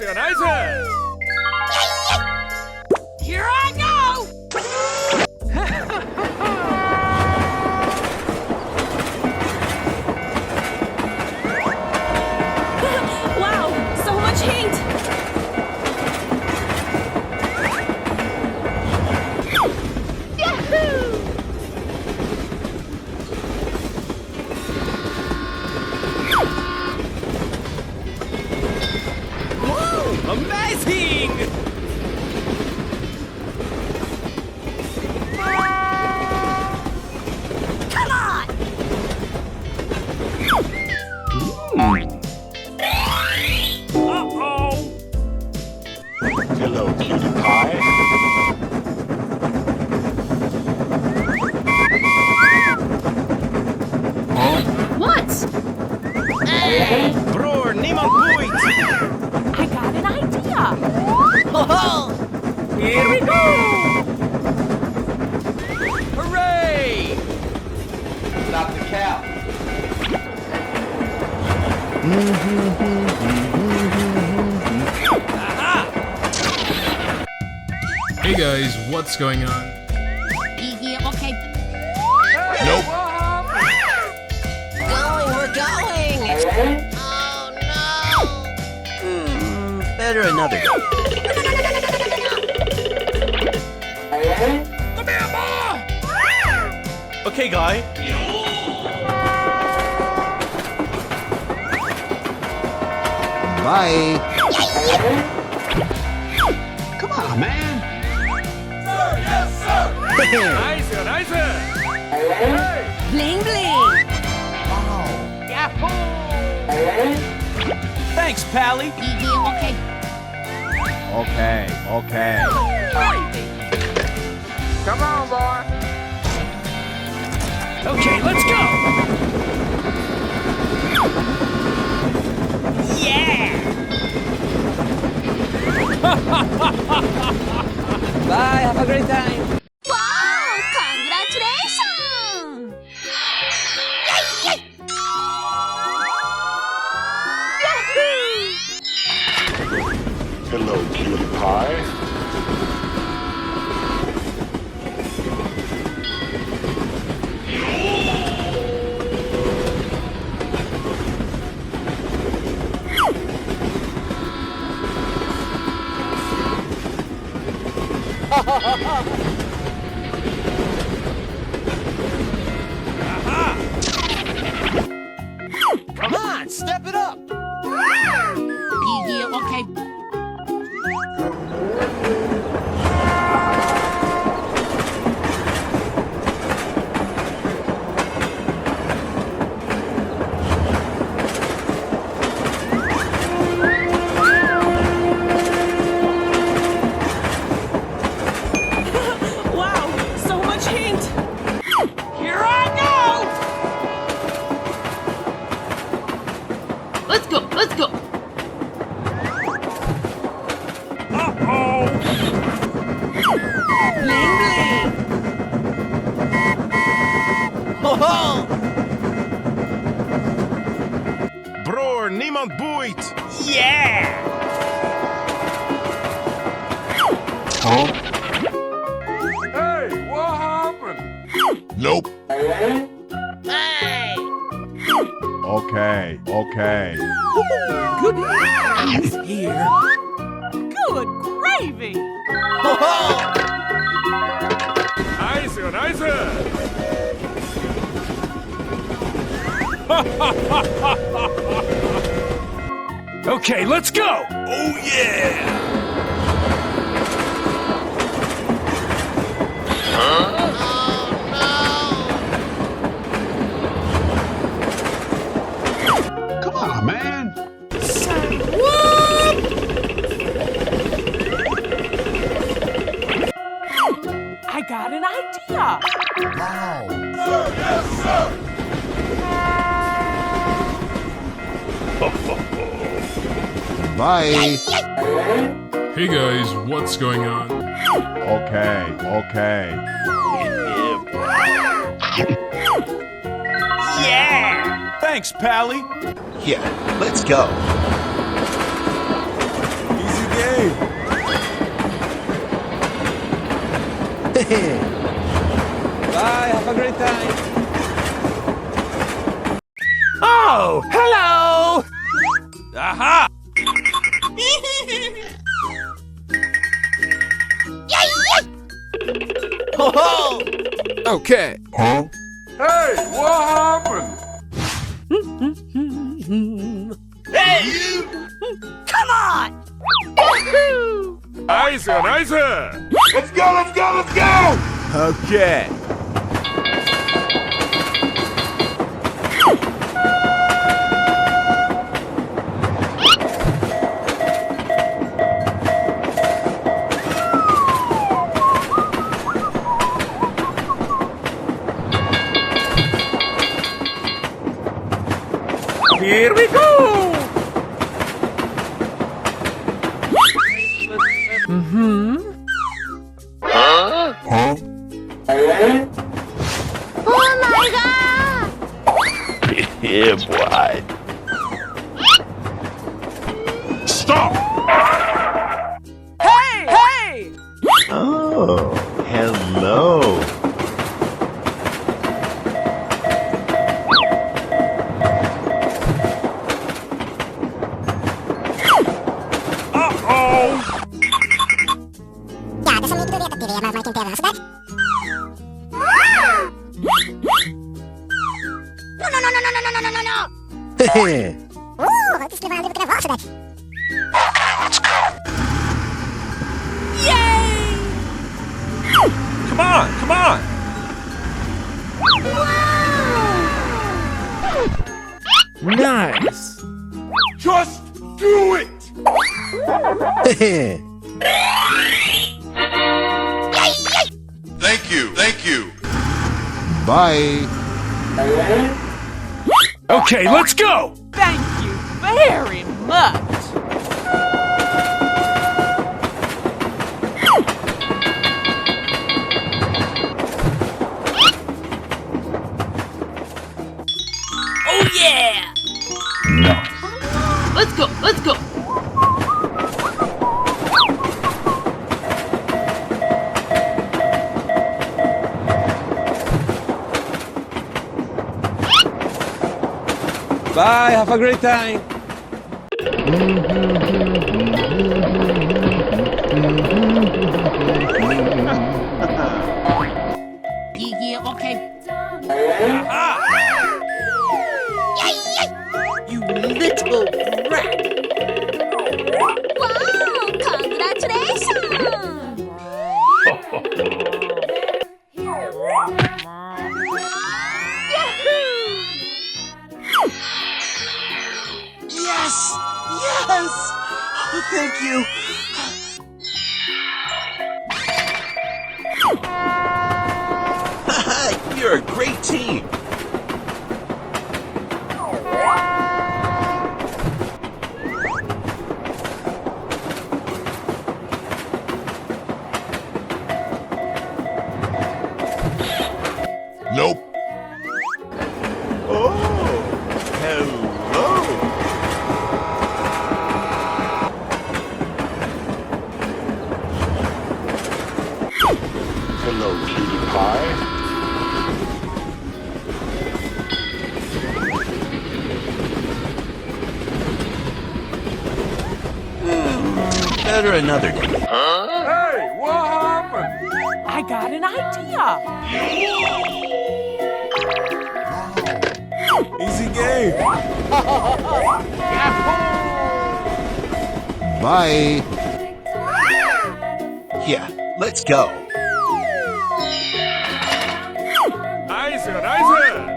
よナイス。 Here I go! Wow, so much heat! Yahoo! Whoa, amazing! Come on! Uh-oh. Hello, cutie pie. What? Bror, niemand boeit. I got an idea! Here we go! Hooray! Stop the cow. Aha! Hey guys, what's going on? Yeah, okay. Nope. We're going! Oh no! Better another day. Come here, boy! Okay, guy. Bye. Come on, man. Nice, nice! Hey! Bling bling! Yahoo! Thanks, Pally. Yeah, okay. Okay. Come on, boy! Okay, let's go! Yeah! Bye, have a great time! Wow! Congratulations! Hello, cutie pie. Come on, step it up! Yeah, okay. Wow, so much heat! Here I go! Let's go! Uh-oh! Bling bling! Broer, niemand boeit! Yeah! Hey, what happened? Nope. Hey! Okay. Good news here! Good gravy! Nice, nice! Okay, let's go! Oh yeah! Come on, man. I got an idea! Bye. Hey guys, what's going on? Okay. Yeah! Thanks, Pally. Yeah, let's go. game. Bye, have a great time. Oh, hello! Aha! Okay. Huh? Hey, what happened? Come on! Nice, nice. Let's go, let's go, let's go! Okay. Here we go. Huh? Oh my god! Yeah, boy. Stop! Hey! Hey! Oh, hello. Uh-oh. Come on, come on. Nice. Just do it. Thank you, thank you. Bye. Okay, let's go. Thank you very much! Oh yeah! Let's go, let's go! Bye, have a great time. Yeah, okay. You little rat! Wow! Congratulations! Yes! Yes! Oh, thank you. You're a great team. Nope. Oh, hello. Hello, cutie pie. Better another day. Hey, what happened? I got an idea! Easy game. Bye. Yeah, let's go. Nice, nice.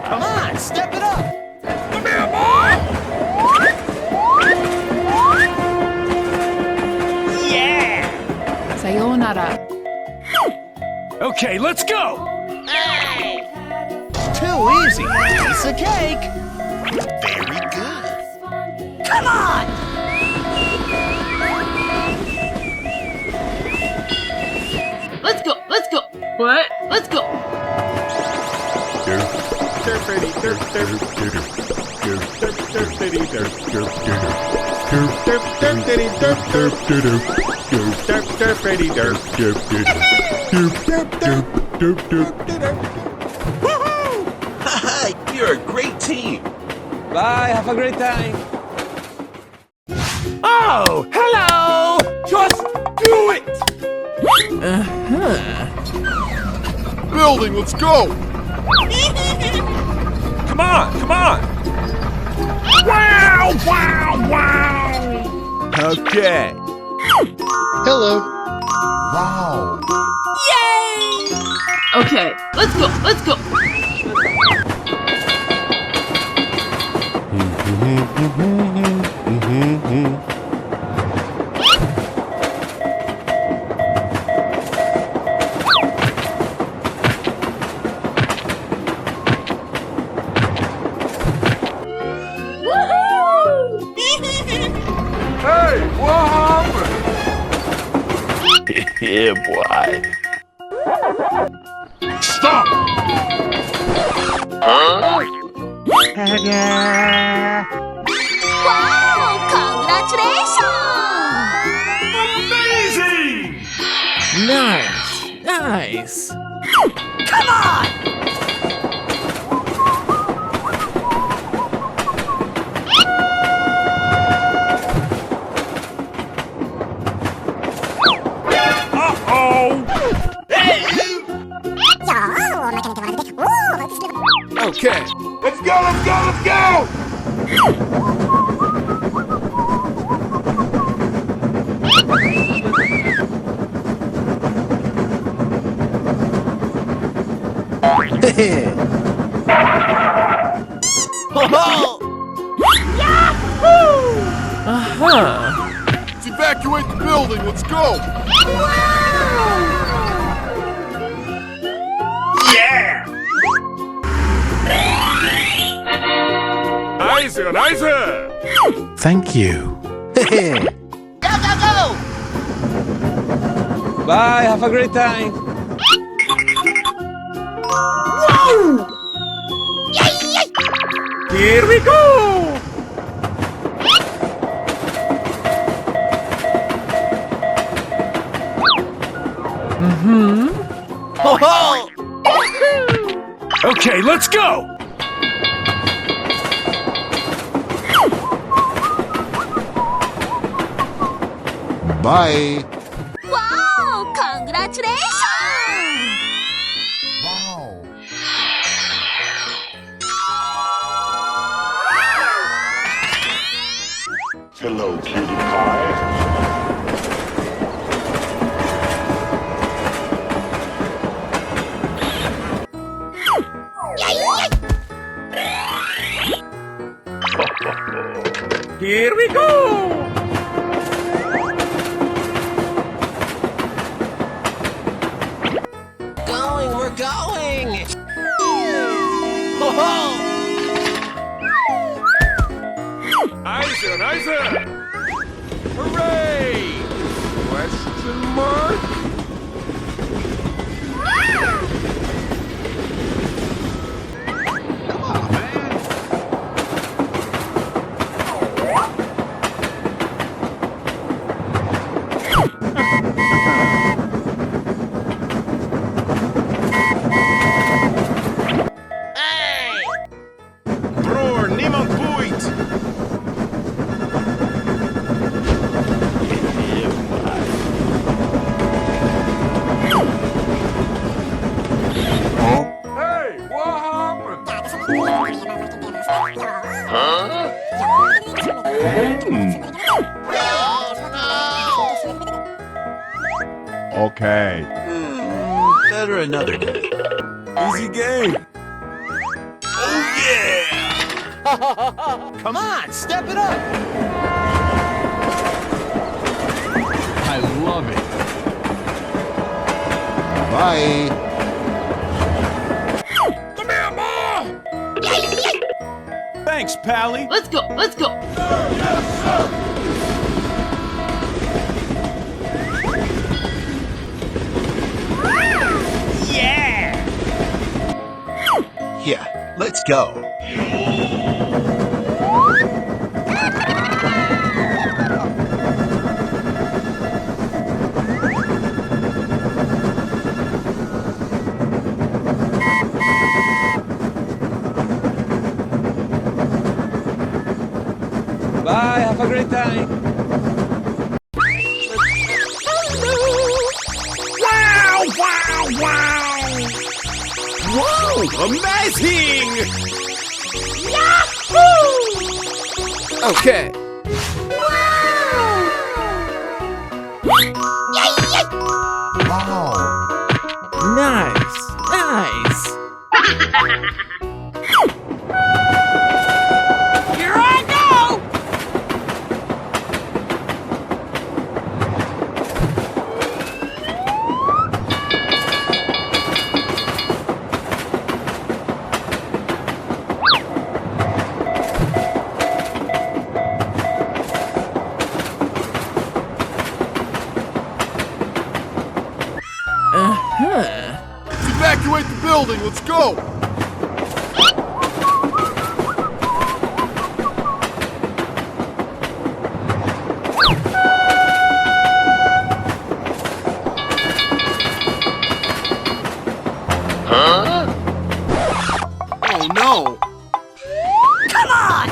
Come on, step it up. Come here, boy. Sayonara. Okay, let's go. Too easy. Piece of cake. Very good. Come on! Let's go, let's go! What? Let's go! Here. Haha, you're a great team. Bye, have a great time. Oh, hello! Just do it! Building, let's go! Come on, come on! Wow, wow, wow! Okay. Hello. Wow. Okay, let's go, let's go. Hey, what happened? Yeah, boy. Stop! Wow! Congratulations! Amazing! Nice. Come on! Uh-oh! Okay. Let's go, let's go, let's go! Evacuate the building, let's go! Yeah! Nice, nice! Thank you. Bye, have a great time. Here we go! Okay, let's go! Bye. Wow! Congratulations! Wow. Hello, cutie pie. Here we go! Going, we're going. Nice, nice! Hooray! Question mark? Bror, niemand boeit. Hey, what happened? Okay. Better another day. Easy game. Oh, yeah! Come on, step it up. I love it. Bye. Come here, Ma! Thanks, Pally. Let's go, let's go. Yeah, let's go. Bye, have a great time. Wow, wow, wow! Whoa, amazing! Okay. Nice, nice. Here I go! Evacuate the building, let's go! Oh no! Come on!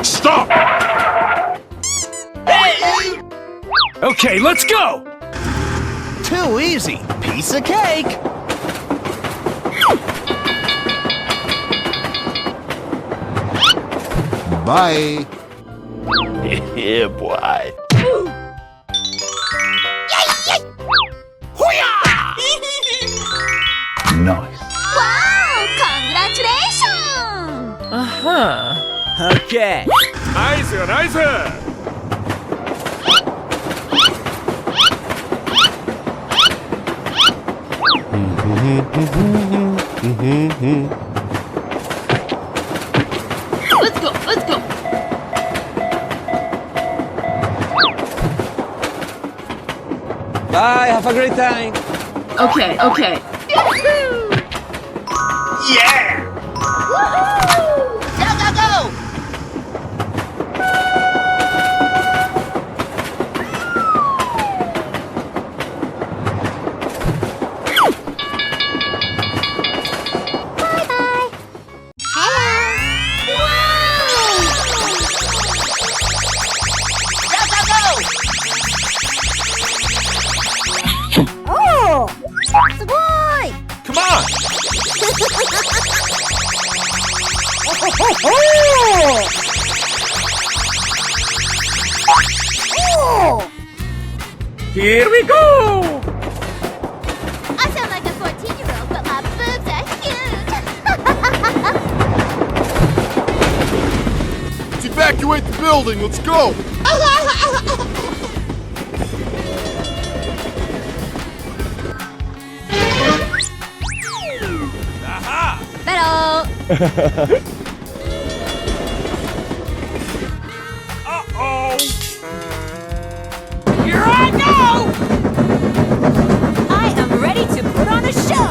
Stop! Okay, let's go. Too easy. Piece of cake. Bye. Yeah, boy. Nice. Wow! Congratulations! Okay. Nice, nice. Let's go, let's go! Bye, have a great time. Okay, okay. Yeah! Go, go, go! Come on. Here we go. I sound like a 14-year-old, but my boobs are huge! Let's evacuate the building, let's go! Pero... Uh-oh. Here I go! I am ready to put on a show!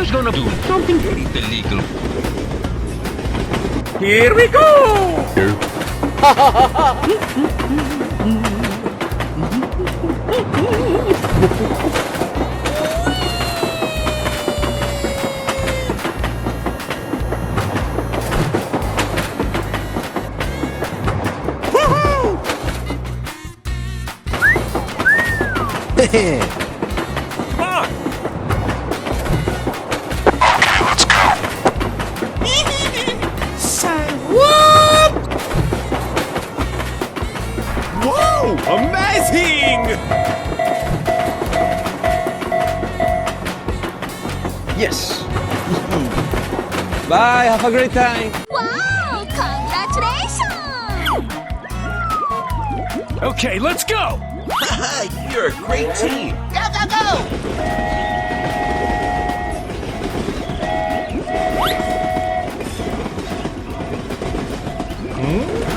was gonna do something illegal. Here we go! Come on! Say what? Whoa! Amazing! Yes. Bye, have a great time. Wow! Congratulations! Okay, let's go! Haha, you're a great team. Go, go, go!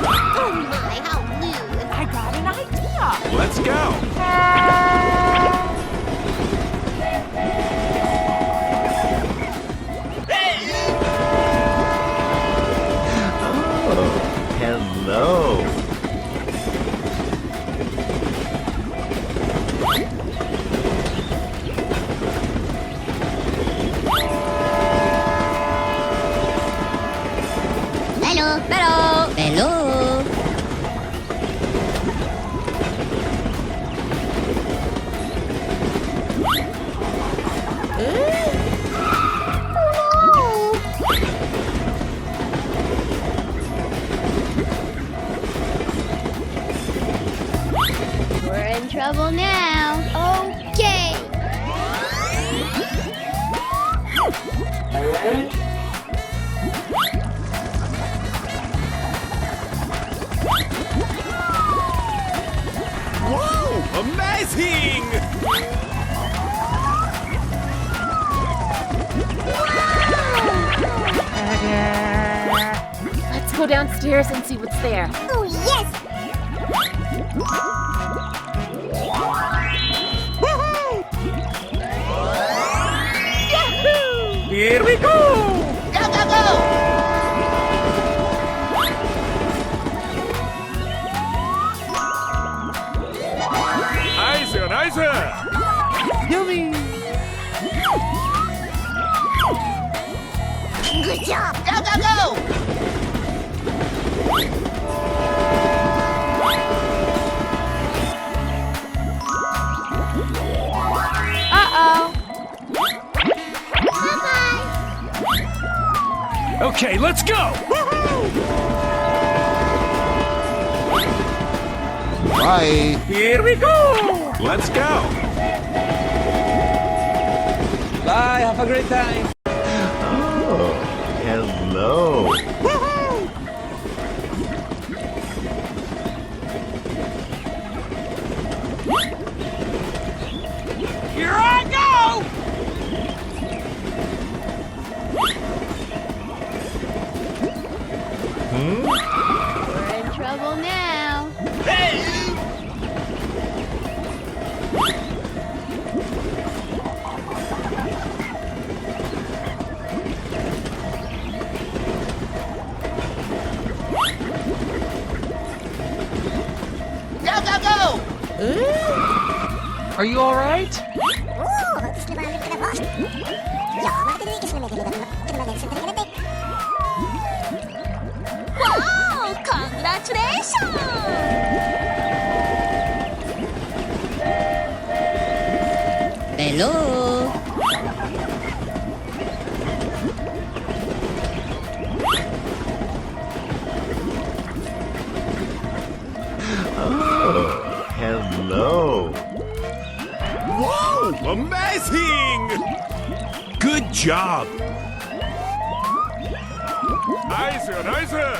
Oh my, how rude! I got an idea! Let's go! Hello. Hello! Hello! Hello! We're in trouble now. Okay. Whoa! Amazing! Let's go downstairs and see what's there. Oh, yes! Here we go! Go, go, go! Nicer, nicer! Yummy! Good job! Go, go, go! Uh-oh. Bye-bye! Okay, let's go! Bye. Here we go! Let's go! Bye, have a great time! Oh, hello. Here I go! We're in trouble now. Go, go, go! Are you alright? Wow! Congratulations! Hello! Oh, hello. Whoa! Amazing! Good job! Nicer, nicer!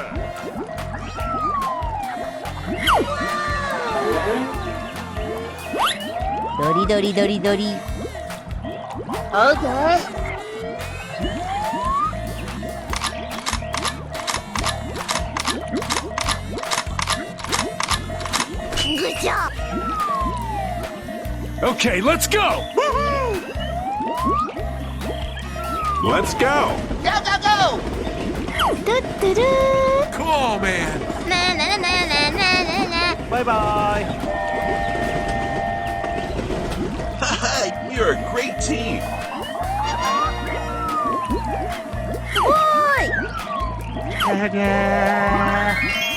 Dori dori dori dori. Okay. Good job. Okay, let's go! Let's go. Go, go, go! Come on, man. Bye bye. Haha, you're a great team.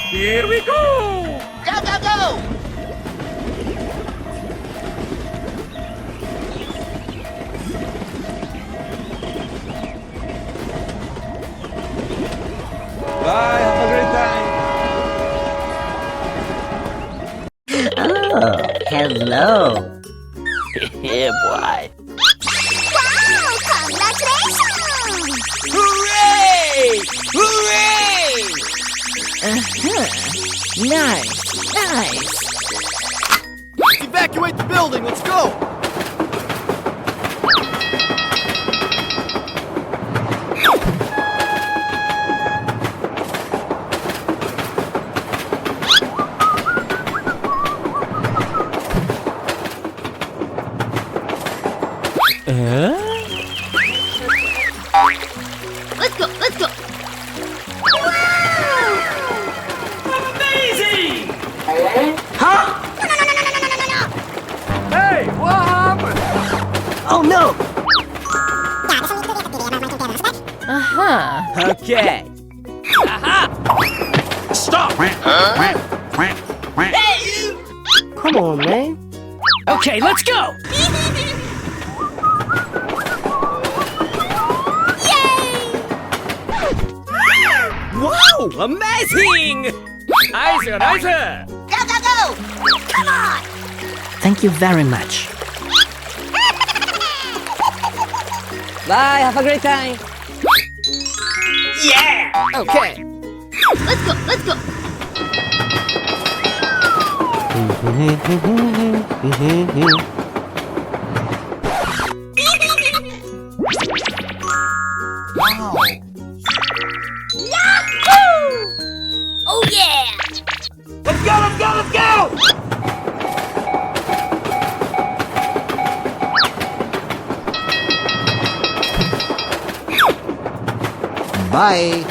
Here we go. Go, go, go! Bye. Have a great time. Oh, hello. Yeah, boy. Wow! Congratulations! Hooray! Hooray! Nice, nice. Evacuate the building, let's go! Let's go, let's go! Amazing! Hey, what happened? Oh no! Uh-huh. Okay. Stop. Come on, man. Okay, let's go! Wow! Amazing! Nice, nice! Go, go, go! Come on! Thank you very much. Bye, have a great time! Yeah! Okay. Let's go, let's go! Oh yeah! Let's go, let's go, let's go! Bye!